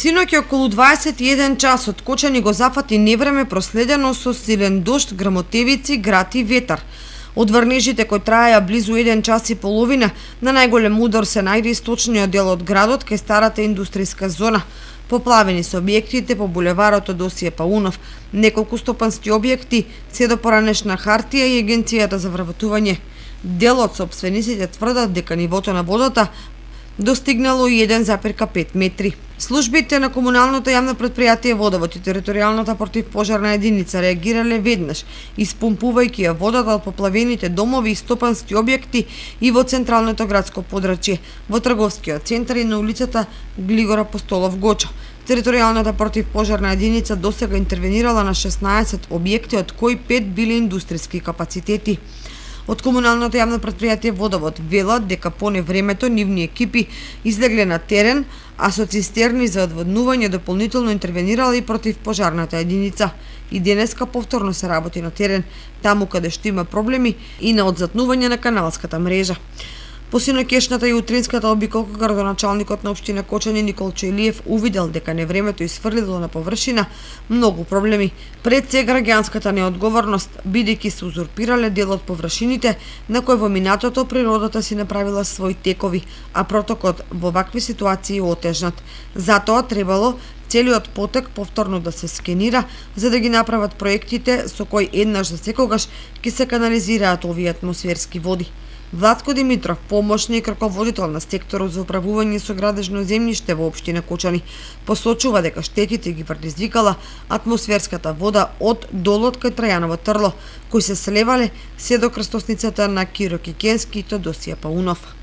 Синоќ околу 21 часот Кочани го зафати невреме проследено со силен дожд, грмотевици, град и ветар. Од врнежите кои траја близу 1 час и половина, на најголем удар се најде источниот дел од градот кај старата индустријска зона. Поплавени се објектите по булеварот Одосије Паунов, неколку стопански објекти, се до поранешна хартија и агенцијата за вработување. Дел од сопствениците тврдат дека нивото на водата достигнало 1,5 метри. Службите на комуналното јавно претпријатие Водовод и територијалната противпожарна единица реагирале веднаш, испумпувајќи ја водата од поплавените домови и стопански објекти и во централното градско подрачје, во трговскиот центар и на улицата Глигор Апостолов Гочо. Територијалната противпожарна единица досега интервенирала на 16 објекти, од кои 5 биле индустријски капацитети. Од комуналното јавно претпријатие Водовод велат дека поне времето нивни екипи излегле на терен, а со цистерни за одводнување дополнително интервенирала и противпожарната единица. И денеска повторно се работи на терен, таму каде што има проблеми и на одзатнување на каналската мрежа. По синоќешната и утринската обиколка градоначалникот на општина Кочани Никол Чојлиев увидел дека невремето isfрлило на површина многу проблеми. Пред се граѓанската неодговорност, бидејќи се узурпирале дел од површините на кои во минатото природата си направила своји текови, а протокот во вакви ситуации е отежнат. Затоа требало целиот потек повторно да се скенира, за да ги направат проектите со кои еднаш за секогаш ќе се канализираат овие атмосферски води. Владко Димитров, помошник раководител на секторот за управување со градежно земјиште во општина Кочани, посочува дека штетите ги предизвикала атмосферската вода од долот кај Трајаново Трло, кои се слевале се до крстосницата на Киро Кикенски и Тодосија Паунов.